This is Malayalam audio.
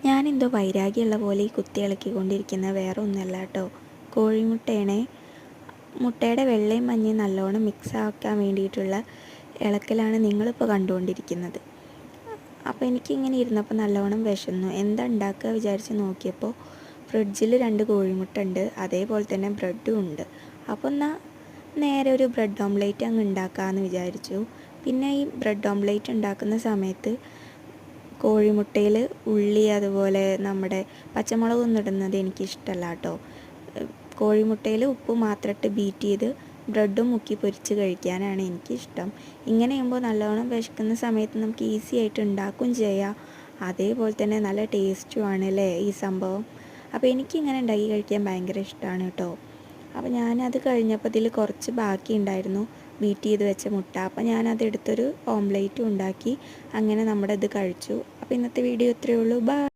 ഞാനെന്തോ വൈരാഗ്യമുള്ള പോലെ ഈ കുത്തി ഇളക്കിക്കൊണ്ടിരിക്കുന്നത് വേറെ ഒന്നുമല്ല കേട്ടോ. കോഴിമുട്ടയാണേ. മുട്ടയുടെ വെള്ളയും മഞ്ഞയും നല്ലോണം മിക്സ് ആക്കാൻ വേണ്ടിയിട്ടുള്ള ഇളക്കലാണ് നിങ്ങളിപ്പോൾ കണ്ടുകൊണ്ടിരിക്കുന്നത്. അപ്പോൾ എനിക്കിങ്ങനെ ഇരുന്നപ്പോൾ നല്ലോണം വിശന്നു. എന്താ ഉണ്ടാക്കുക വിചാരിച്ച് നോക്കിയപ്പോൾ ഫ്രിഡ്ജിൽ 2 കോഴിമുട്ട ഉണ്ട്, അതേപോലെ തന്നെ ബ്രെഡും ഉണ്ട്. അപ്പോൾ എന്നാൽ നേരെ ഒരു ബ്രെഡ് ഓംലേറ്റ് അങ്ങ് ഉണ്ടാക്കാമെന്ന് വിചാരിച്ചു. പിന്നെ ഈ ബ്രെഡ് ഓംലേറ്റ് ഉണ്ടാക്കുന്ന സമയത്ത് കോഴിമുട്ടയിൽ ഉള്ളി അതുപോലെ നമ്മുടെ പച്ചമുളകൊന്നും ഇടുന്നത് എനിക്കിഷ്ടമല്ല കേട്ടോ. കോഴിമുട്ടയിൽ ഉപ്പ് മാത്രം ഇട്ട് ബീറ്റ് ചെയ്ത് ബ്രെഡും മുക്കി പൊരിച്ച് കഴിക്കാനാണ് എനിക്കിഷ്ടം. ഇങ്ങനെ ചെയ്യുമ്പോൾ നല്ലോണം വിശക്കുന്ന സമയത്ത് നമുക്ക് ഈസി ആയിട്ട് ഉണ്ടാക്കുകയും ചെയ്യാം, അതേപോലെ തന്നെ നല്ല ടേസ്റ്റുമാണ് അല്ലേ ഈ സംഭവം. അപ്പോൾ എനിക്കിങ്ങനെ ഉണ്ടാക്കി കഴിക്കാൻ ഭയങ്കര ഇഷ്ടമാണ് കേട്ടോ. അപ്പോൾ ഞാനത് കഴിഞ്ഞപ്പോൾ ഇതിൽ കുറച്ച് ബാക്കി ഉണ്ടായിരുന്നു ബീറ്റ് ചെയ്ത് വെച്ച മുട്ട. അപ്പോൾ ഞാനതെടുത്തൊരു ഓംലേറ്റും ഉണ്ടാക്കി അങ്ങനെ നമ്മുടെ ഇത് കഴിച്ചു. അപ്പോൾ ഇന്നത്തെ വീഡിയോ ഇത്രയേ ഉള്ളൂ. ബൈ.